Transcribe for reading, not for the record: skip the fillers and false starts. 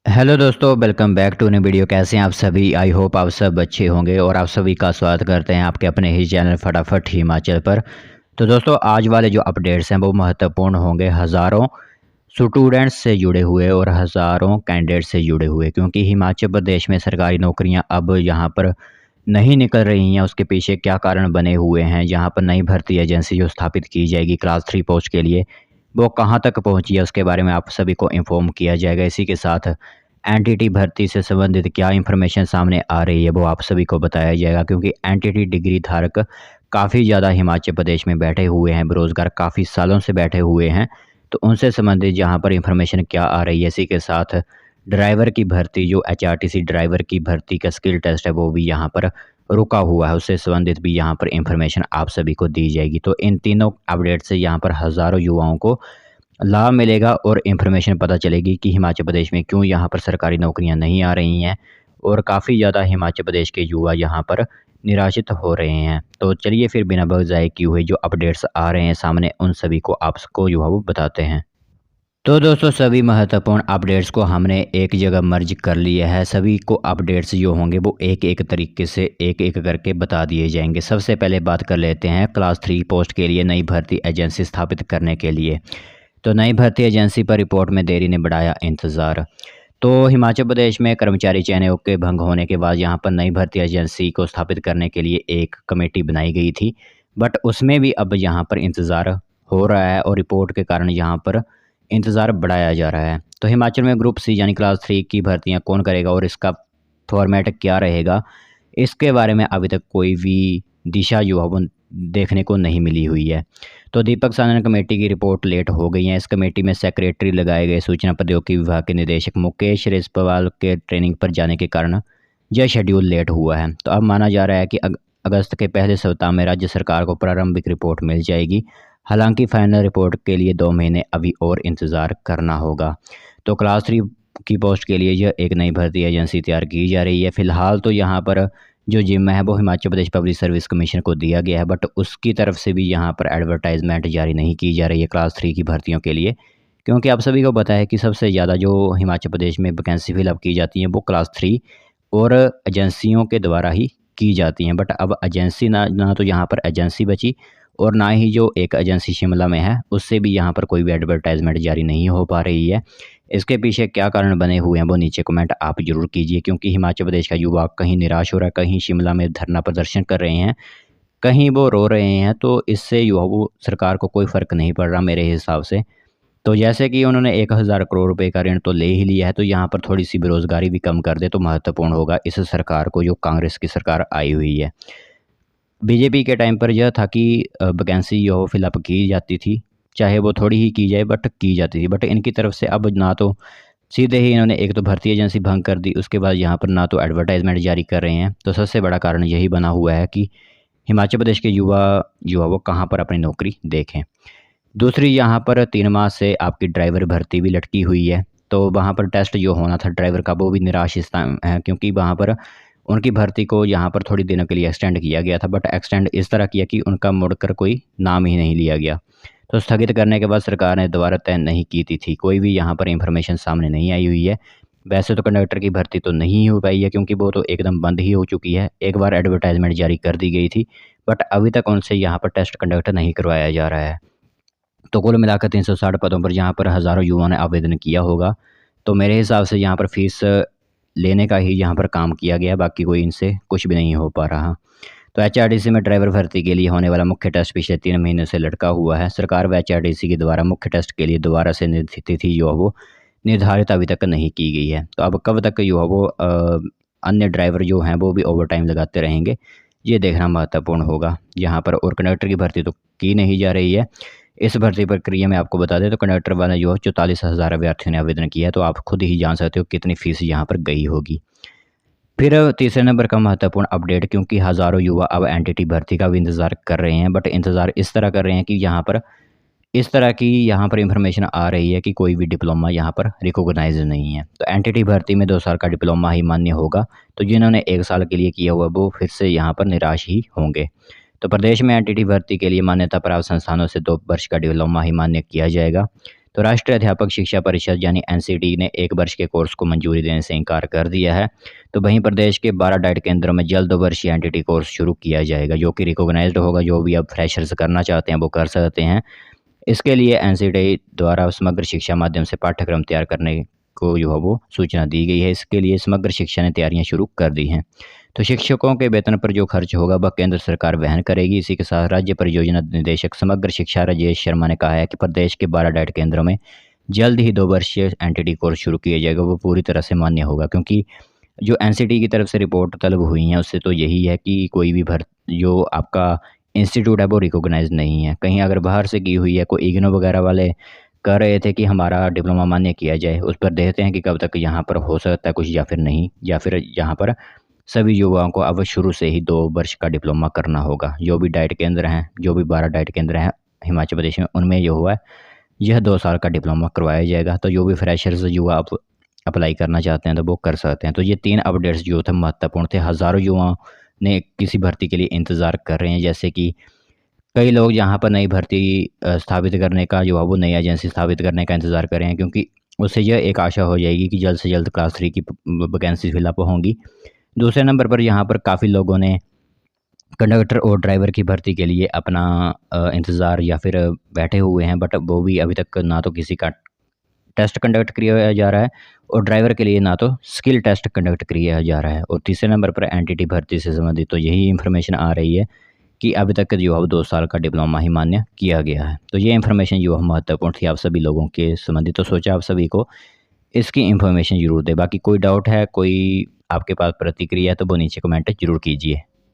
Hello दोस्तों, welcome back to new video. कैसे हैं आप सभी? आई होप आप सब अच्छे होंगे और आप सभी का स्वागत करते हैं आपके अपने ही चैनल फटाफट हिमाचल पर। तो दोस्तों, आज वाले जो अपडेट्स हैं वो महत्वपूर्ण होंगे हज़ारों स्टूडेंट्स से जुड़े हुए और हज़ारों कैंडिडेट्स से जुड़े हुए, क्योंकि हिमाचल प्रदेश में सरकारी नौकरियां अब यहाँ पर नहीं निकल रही हैं। उसके पीछे क्या कारण बने हुए हैं? यहाँ पर नई भर्ती एजेंसी जो स्थापित की जाएगी क्लास 3 पोस्ट के लिए, वो कहाँ तक पहुँची है, उसके बारे में आप सभी को इन्फॉर्म किया जाएगा। इसी के साथ एनटीटी भर्ती से संबंधित क्या इन्फॉर्मेशन सामने आ रही है वो आप सभी को बताया जाएगा, क्योंकि एनटीटी डिग्री धारक काफ़ी ज़्यादा हिमाचल प्रदेश में बैठे हुए हैं, बेरोज़गार काफ़ी सालों से बैठे हुए हैं। तो उनसे संबंधित यहाँ पर इन्फॉर्मेशन क्या आ रही है। इसी के साथ ड्राइवर की भर्ती, जो एचआरटीसी ड्राइवर की भर्ती का स्किल टेस्ट है वो भी यहाँ पर रुका हुआ है, उससे संबंधित भी यहाँ पर इन्फॉर्मेशन आप सभी को दी जाएगी। तो इन तीनों अपडेट से यहाँ पर हज़ारों युवाओं को लाभ मिलेगा और इन्फॉर्मेशन पता चलेगी कि हिमाचल प्रदेश में क्यों यहाँ पर सरकारी नौकरियाँ नहीं आ रही हैं और काफ़ी ज़्यादा हिमाचल प्रदेश के युवा यहाँ पर निराशित हो रहे हैं। तो चलिए फिर बिना वक्त ज़ाय किए हुए जो अपडेट्स आ रहे हैं सामने, उन सभी को आपको जो है वो बताते हैं। तो दोस्तों, सभी महत्वपूर्ण अपडेट्स को हमने एक जगह मर्ज कर लिया है। सभी को अपडेट्स जो होंगे वो एक एक तरीके से एक एक करके बता दिए जाएंगे। सबसे पहले बात कर लेते हैं क्लास 3 पोस्ट के लिए नई भर्ती एजेंसी स्थापित करने के लिए। तो नई भर्ती एजेंसी पर रिपोर्ट में देरी ने बढ़ाया इंतज़ार। तो हिमाचल प्रदेश में कर्मचारी चयन आयोग के भंग होने के बाद यहाँ पर नई भर्ती एजेंसी को स्थापित करने के लिए एक कमेटी बनाई गई थी, बट उसमें भी अब यहाँ पर इंतज़ार हो रहा है और रिपोर्ट के कारण यहाँ पर इंतज़ार बढ़ाया जा रहा है। तो हिमाचल में ग्रुप सी यानी क्लास 3 की भर्तियाँ कौन करेगा और इसका फॉर्मेट क्या रहेगा, इसके बारे में अभी तक कोई भी दिशा जो है वो देखने को नहीं मिली हुई है। तो दीपक सानन कमेटी की रिपोर्ट लेट हो गई है। इस कमेटी में सेक्रेटरी लगाए गए सूचना प्रौद्योगिकी विभाग के निदेशक मुकेश रेस्पवाल के ट्रेनिंग पर जाने के कारण यह शेड्यूल लेट हुआ है। तो अब माना जा रहा है कि अगस्त के पहले सप्ताह में राज्य सरकार को प्रारंभिक रिपोर्ट मिल जाएगी। हालांकि फाइनल रिपोर्ट के लिए 2 महीने अभी और इंतज़ार करना होगा। तो क्लास 3 की पोस्ट के लिए यह एक नई भर्ती एजेंसी तैयार की जा रही है। फ़िलहाल तो यहाँ पर जो जिम्मा है वो Himachal Pradesh public service commission को दिया गया है, बट उसकी तरफ से भी यहाँ पर एडवर्टाइजमेंट जारी नहीं की जा रही है क्लास 3 की भर्तियों के लिए, क्योंकि आप सभी को पता है कि सबसे ज़्यादा जो हिमाचल प्रदेश में वैकेंसी फिलअप की जाती हैं वो क्लास 3 और एजेंसियों के द्वारा ही की जाती हैं। बट अब एजेंसी ना तो यहाँ पर एजेंसी बची और ना ही जो एक एजेंसी शिमला में है उससे भी यहाँ पर कोई भी एडवर्टाइजमेंट जारी नहीं हो पा रही है। इसके पीछे क्या कारण बने हुए हैं वो नीचे कमेंट आप ज़रूर कीजिए, क्योंकि हिमाचल प्रदेश का युवा कहीं निराश हो रहा है, कहीं शिमला में धरना प्रदर्शन कर रहे हैं, कहीं वो रो रहे हैं। तो इससे युवा वो सरकार को कोई फ़र्क नहीं पड़ रहा मेरे हिसाब से। तो जैसे कि उन्होंने 1000 करोड़ रुपए का ऋण तो ले ही लिया है, तो यहाँ पर थोड़ी सी बेरोज़गारी भी कम कर दे तो महत्वपूर्ण होगा इस सरकार को, जो कांग्रेस की सरकार आई हुई है। बीजेपी के टाइम पर यह था कि वैकेंसी जो फिलअप की जाती थी, चाहे वो थोड़ी ही की जाए बट की जाती थी। बट इनकी तरफ से अब ना तो सीधे ही इन्होंने एक तो भर्ती एजेंसी भंग कर दी, उसके बाद यहाँ पर ना तो एडवर्टाइजमेंट जारी कर रहे हैं। तो सबसे बड़ा कारण यही बना हुआ है कि हिमाचल प्रदेश के युवा जो है वो कहाँ पर अपनी नौकरी देखें। दूसरी, यहाँ पर 3 माह से आपकी ड्राइवर भर्ती भी लटकी हुई है। तो वहाँ पर टेस्ट जो होना था ड्राइवर का वो भी निराश इस टाइम है, क्योंकि वहाँ पर उनकी भर्ती को यहाँ पर थोड़ी दिनों के लिए एक्सटेंड किया गया था, बट एक्सटेंड इस तरह किया कि उनका मुड़कर कोई नाम ही नहीं लिया गया। तो स्थगित करने के बाद सरकार ने दोबारा तय नहीं की थी। कोई भी यहाँ पर इन्फॉर्मेशन सामने नहीं आई हुई है। वैसे तो कंडक्टर की भर्ती तो नहीं हो पाई है, क्योंकि वो तो एकदम बंद ही हो चुकी है। एक बार एडवर्टाइजमेंट जारी कर दी गई थी, बट अभी तक उनसे यहाँ पर टेस्ट कंडक्टर नहीं करवाया जा रहा है। तो कुल मिलाकर 360 पदों पर यहाँ पर हज़ारों युवाओं ने आवेदन किया होगा। तो मेरे हिसाब से यहाँ पर फ़ीस लेने का ही यहाँ पर काम किया गया, बाकी कोई इनसे कुछ भी नहीं हो पा रहा। तो एचआरटीसी में ड्राइवर भर्ती के लिए होने वाला मुख्य टेस्ट पिछले 3 महीने से लटका हुआ है। सरकार व एचआरटीसी के द्वारा मुख्य टेस्ट के लिए दोबारा से तिथि जो है वो निर्धारित अभी तक नहीं की गई है। तो अब कब तक जो है वो अन्य ड्राइवर जो हैं वो भी ओवर टाइम लगाते रहेंगे, ये देखना महत्वपूर्ण होगा यहाँ पर। और कंडक्टर की भर्ती तो की नहीं जा रही है। इस भर्ती प्रक्रिया में आपको बता दें तो कंडक्टर वाला जो है 44,000 अभ्यर्थियों ने आवेदन किया है। तो आप खुद ही जान सकते हो कितनी फ़ीस यहाँ पर गई होगी। फिर तीसरे नंबर का महत्वपूर्ण अपडेट, क्योंकि हज़ारों युवा अब एनटीटी भर्ती का भी इंतज़ार कर रहे हैं, बट इंतज़ार इस तरह कर रहे हैं कि यहाँ पर इस तरह की यहाँ पर इन्फॉर्मेशन आ रही है कि कोई भी डिप्लोमा यहाँ पर रिकॉग्नाइज नहीं है। तो एनटीटी भर्ती में 2 साल का डिप्लोमा ही मान्य होगा। तो जिन्होंने 1 साल के लिए किया हुआ वो फिर से यहाँ पर निराश ही होंगे। तो प्रदेश में एनटीटी भर्ती के लिए मान्यता प्राप्त संस्थानों से 2 वर्ष का डिप्लोमा ही मान्य किया जाएगा। तो राष्ट्रीय अध्यापक शिक्षा परिषद यानी एनसीटी ने 1 वर्ष के कोर्स को मंजूरी देने से इनकार कर दिया है। तो वहीं प्रदेश के 12 डाइट केंद्रों में जल्द 2 वर्षीय एनटीटी कोर्स शुरू किया जाएगा, जो कि रिकॉग्नाइज्ड होगा। जो भी अब फ्रेशर्स करना चाहते हैं वो कर सकते हैं। इसके लिए एनसीटी द्वारा समग्र शिक्षा माध्यम से पाठ्यक्रम तैयार करने को जो है वो सूचना दी गई है। इसके लिए समग्र शिक्षा ने तैयारियां शुरू कर दी हैं। तो शिक्षकों के वेतन पर जो खर्च होगा वह केंद्र सरकार वहन करेगी। इसी के साथ राज्य परियोजना निदेशक समग्र शिक्षा राजेश शर्मा ने कहा है कि प्रदेश के 12 डाइट केंद्रों में जल्द ही 2 वर्षीय एनटीटी कोर्स शुरू किया जाएगा, वो पूरी तरह से मान्य होगा। क्योंकि जो एनसीटी की तरफ से रिपोर्ट तलब हुई है उससे तो यही है कि कोई भी जो आपका इंस्टीट्यूट है वो रिकॉग्नाइज नहीं है। कहीं अगर बाहर से की हुई है, कोई इग्नो वगैरह वाले कह रहे थे कि हमारा डिप्लोमा मान्य किया जाए, उस पर देखते हैं कि कब तक यहाँ पर हो सकता है कुछ या फिर नहीं, या फिर यहाँ पर सभी युवाओं को अब शुरू से ही 2 वर्ष का डिप्लोमा करना होगा। जो भी डाइट केंद्र हैं, जो भी 12 डाइट केंद्र हैं हिमाचल प्रदेश में, उनमें जो हुआ है यह 2 साल का डिप्लोमा करवाया जाएगा। तो जो भी फ्रेशर्स युवा अप्लाई करना चाहते हैं तो वो कर सकते हैं। तो ये 3 अपडेट्स जो थे महत्वपूर्ण थे। हज़ारों युवाओं ने किसी भर्ती के लिए इंतज़ार कर रहे हैं। जैसे कि कई लोग जहाँ पर नई भर्ती स्थापित करने का जो है वो नई एजेंसी स्थापित करने का इंतज़ार कर रहे हैं, क्योंकि उससे यह एक आशा हो जाएगी कि जल्द से जल्द क्लास 3 की वैकेंसी फिलअप होंगी। दूसरे नंबर पर यहाँ पर काफ़ी लोगों ने कंडक्टर और ड्राइवर की भर्ती के लिए अपना इंतज़ार या फिर बैठे हुए हैं, बट वो भी अभी तक ना तो किसी का टेस्ट कंडक्ट किया जा रहा है और ड्राइवर के लिए ना तो स्किल टेस्ट कंडक्ट किया जा रहा है। और तीसरे नंबर पर एनटीटी भर्ती से संबंधित तो यही इन्फॉर्मेशन आ रही है कि अभी तक जो है 2 साल का डिप्लोमा ही मान्य किया गया है। तो ये इन्फॉर्मेशन जो है महत्वपूर्ण थी आप सभी लोगों के संबंधित। तो सोचा आप सभी को इसकी इन्फॉर्मेशन ज़रूर दें। बाकी कोई डाउट है, कोई आपके पास प्रतिक्रिया है तो वो नीचे कमेंट ज़रूर कीजिए।